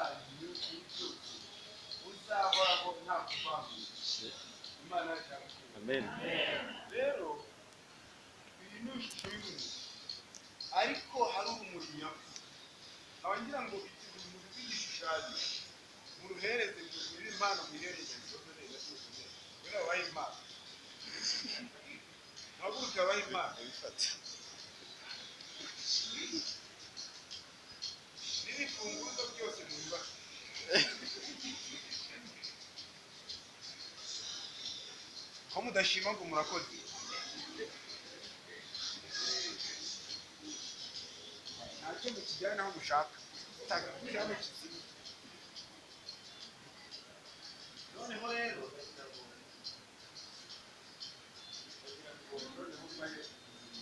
yanyu y'ibyo uzahoraho nta kuvanga Imana yacu. Amen. Rero iyi ni ishusho y'umuntu ariko hari urumuri nyakuri. Nkaba ngira ngo iki bintu by'igishushanyo muruhereze muri impano muhereze isozo neza cyose neza. Rero abaye impano haguruka abaye impano bifata n'ibifunguzo byose mu bibazo ko mudashima ngo murakoze. Ntacyo mukijyana aho mushaka taka kujyana kizima. Noneho rero noneho